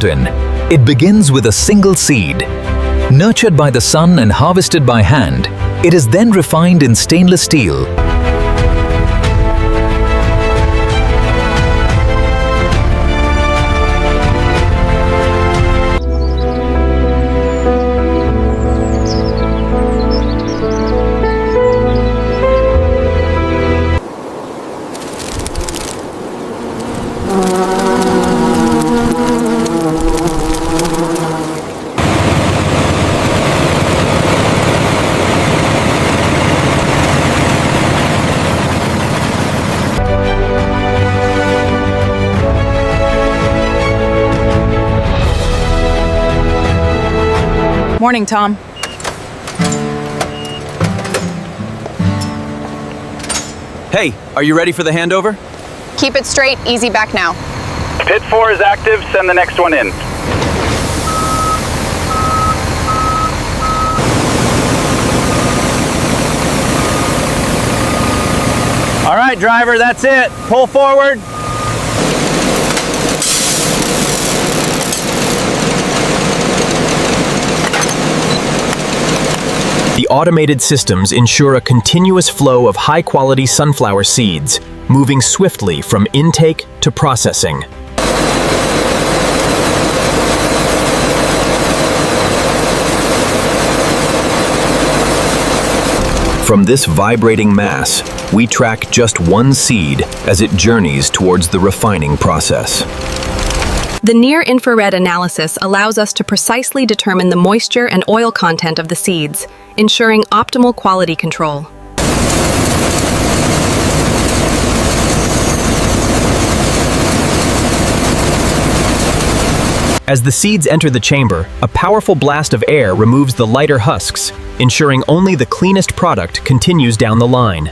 in. It begins with a single seed. Nurtured by the sun and harvested by hand, it is then refined in stainless steel. Morning, Tom. Hey, are you ready for the handover? Keep it straight, easy back now. Pit 4 is active, send the next one in. All right, driver, that's it. Pull forward. The automated systems ensure a continuous flow of high-quality sunflower seeds, moving swiftly from intake to processing. From this vibrating mass, we track just one seed as it journeys towards the refining process. The near-infrared analysis allows us to precisely determine the moisture and oil content of the seeds, ensuring optimal quality control. As the seeds enter the chamber, a powerful blast of air removes the lighter husks, ensuring only the cleanest product continues down the line.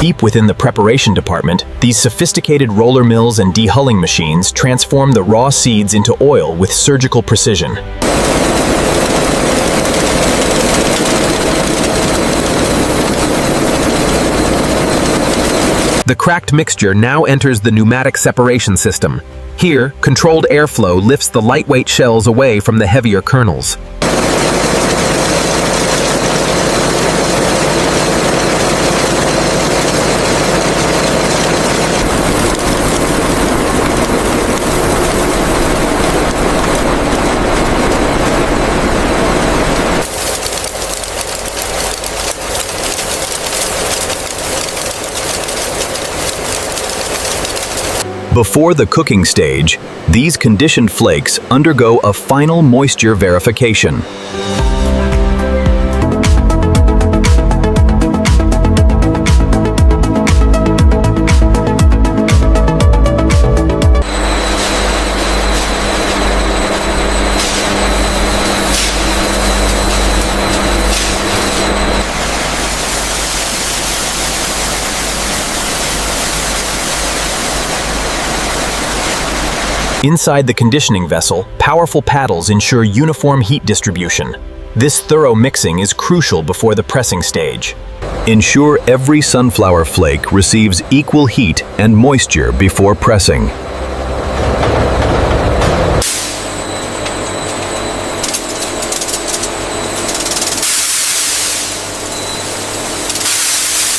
Deep within the preparation department, these sophisticated roller mills and dehulling machines transform the raw seeds into oil with surgical precision. The cracked mixture now enters the pneumatic separation system. Here, controlled airflow lifts the lightweight shells away from the heavier kernels. Before the cooking stage, these conditioned flakes undergo a final moisture verification. Inside the conditioning vessel, powerful paddles ensure uniform heat distribution. This thorough mixing is crucial before the pressing stage. Ensure every sunflower flake receives equal heat and moisture before pressing.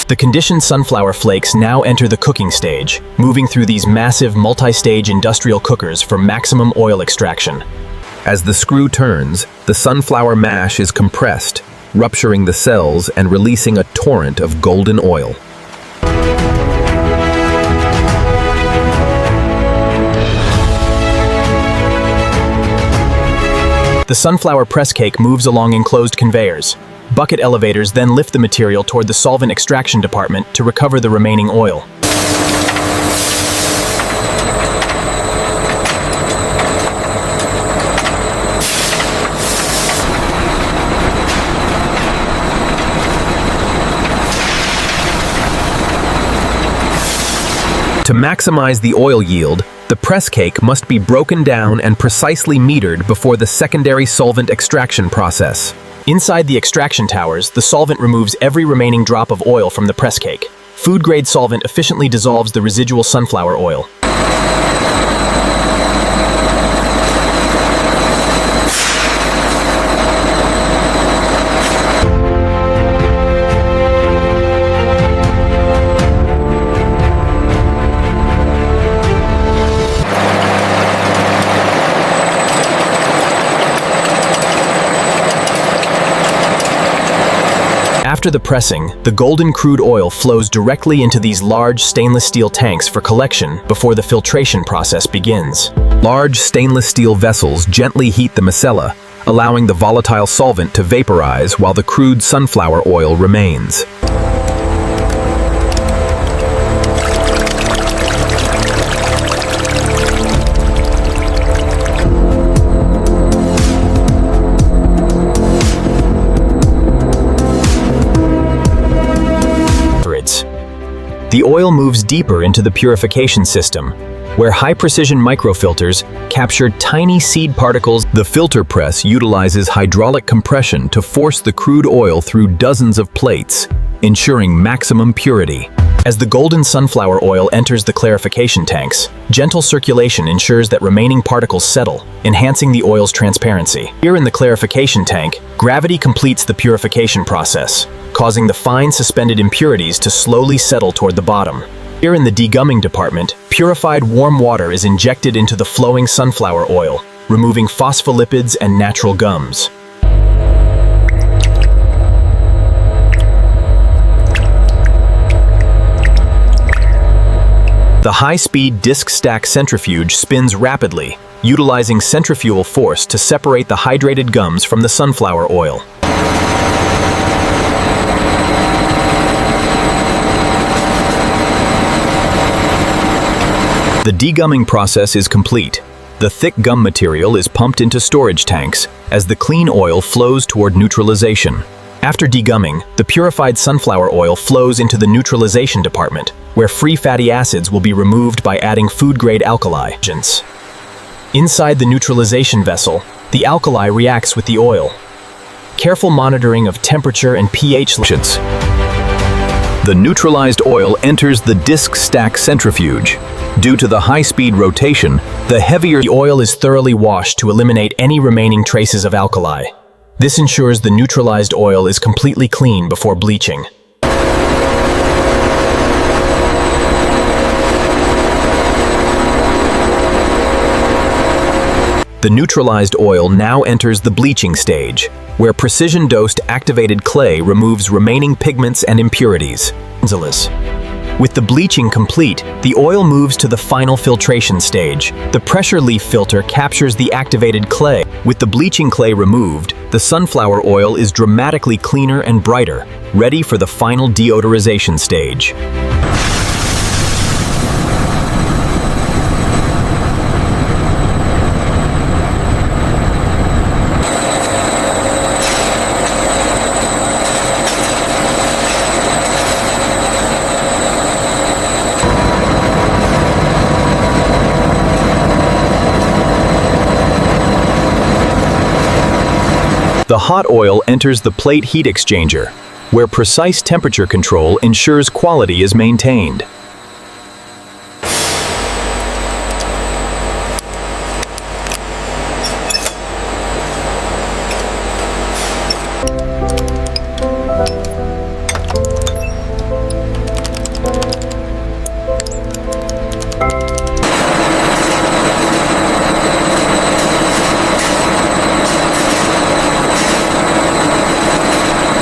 The conditioned sunflower flakes now enter the cooking stage, moving through these massive multi-stage industrial cookers for maximum oil extraction. As the screw turns, the sunflower mash is compressed, rupturing the cells and releasing a torrent of golden oil. The sunflower press cake moves along enclosed conveyors. Bucket elevators then lift the material toward the solvent extraction department to recover the remaining oil. To maximize the oil yield, the press cake must be broken down and precisely metered before the secondary solvent extraction process. Inside the extraction towers, the solvent removes every remaining drop of oil from the press cake. Food-grade solvent efficiently dissolves the residual sunflower oil. After the pressing, the golden crude oil flows directly into these large stainless steel tanks for collection before the filtration process begins. Large stainless steel vessels gently heat the micella, allowing the volatile solvent to vaporize while the crude sunflower oil remains. The oil moves deeper into the purification system, where high-precision microfilters capture tiny seed particles. The filter press utilizes hydraulic compression to force the crude oil through dozens of plates, ensuring maximum purity. As the golden sunflower oil enters the clarification tanks, gentle circulation ensures that remaining particles settle, enhancing the oil's transparency. Here in the clarification tank, gravity completes the purification process, causing the fine suspended impurities to slowly settle toward the bottom. Here in the degumming department, purified warm water is injected into the flowing sunflower oil, removing phospholipids and natural gums. The high-speed disc stack centrifuge spins rapidly, utilizing centrifugal force to separate the hydrated gums from the sunflower oil. The degumming process is complete. The thick gum material is pumped into storage tanks as the clean oil flows toward neutralization. After degumming, the purified sunflower oil flows into the neutralization department, where free fatty acids will be removed by adding food-grade alkali agents. Inside the neutralization vessel, the alkali reacts with the oil. Careful monitoring of temperature and pH levels. The neutralized oil enters the disc stack centrifuge. Due to the high-speed rotation, the heavier oil is thoroughly washed to eliminate any remaining traces of alkali. This ensures the neutralized oil is completely clean before bleaching. The neutralized oil now enters the bleaching stage, where precision-dosed activated clay removes remaining pigments and impurities. With the bleaching complete, the oil moves to the final filtration stage. The pressure leaf filter captures the activated clay. With the bleaching clay removed, the sunflower oil is dramatically cleaner and brighter, ready for the final deodorization stage. The hot oil enters the plate heat exchanger, where precise temperature control ensures quality is maintained.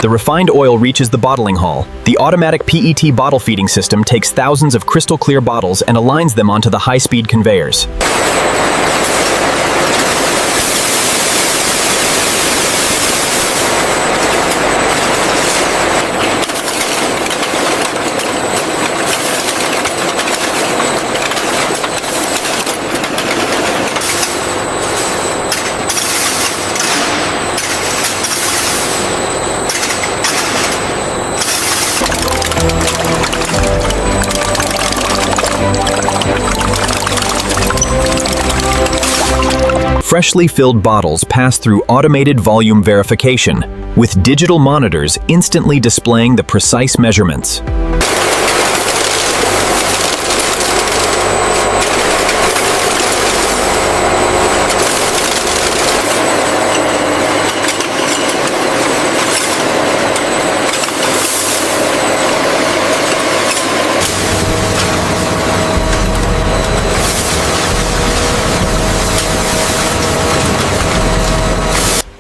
The refined oil reaches the bottling hall. The automatic PET bottle feeding system takes thousands of crystal clear bottles and aligns them onto the high-speed conveyors. Freshly filled bottles pass through automated volume verification, with digital monitors instantly displaying the precise measurements.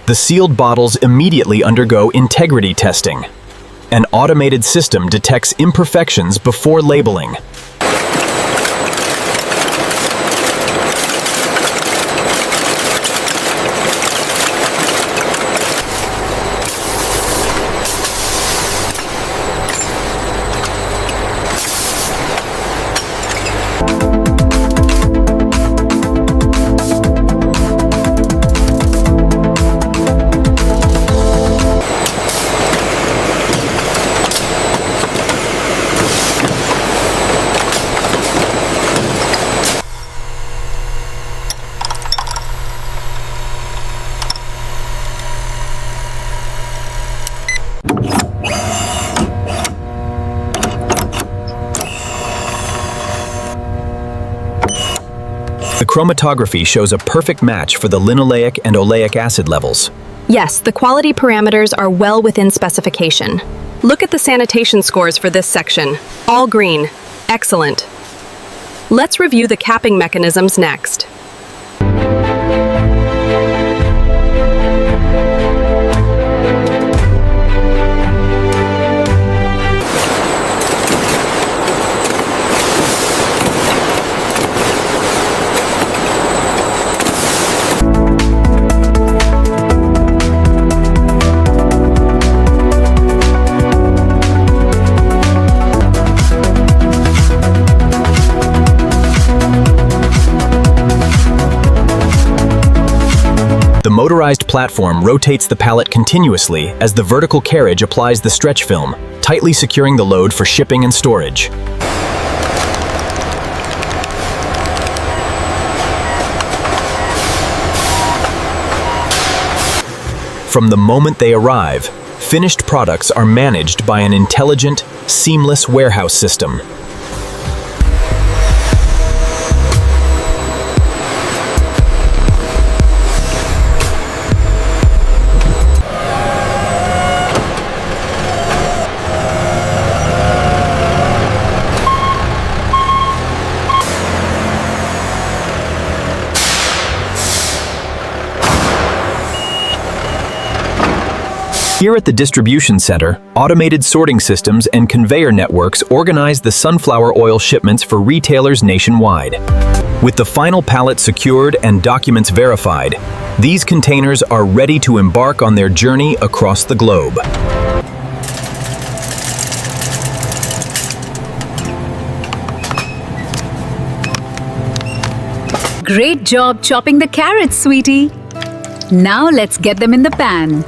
The sealed bottles immediately undergo integrity testing. An automated system detects imperfections before labeling. The chromatography shows a perfect match for the linoleic and oleic acid levels. Yes, the quality parameters are well within specification. Look at the sanitation scores for this section. All green. Excellent. Let's review the capping mechanisms next. The motorized platform rotates the pallet continuously as the vertical carriage applies the stretch film, tightly securing the load for shipping and storage. From the moment they arrive, finished products are managed by an intelligent, seamless warehouse system. Here at the distribution center, automated sorting systems and conveyor networks organize the sunflower oil shipments for retailers nationwide. With the final pallet secured and documents verified, these containers are ready to embark on their journey across the globe. Great job chopping the carrots, sweetie. Now let's get them in the pan.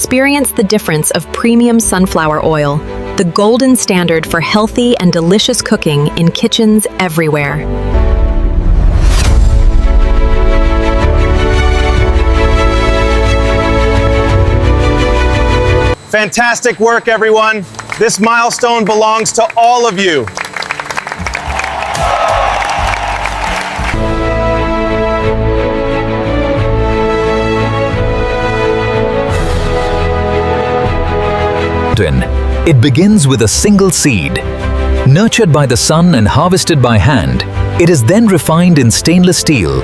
Experience the difference of premium sunflower oil, the golden standard for healthy and delicious cooking in kitchens everywhere. Fantastic work, everyone. This milestone belongs to all of you. It begins with a single seed. Nurtured by the sun and harvested by hand, it is then refined in stainless steel,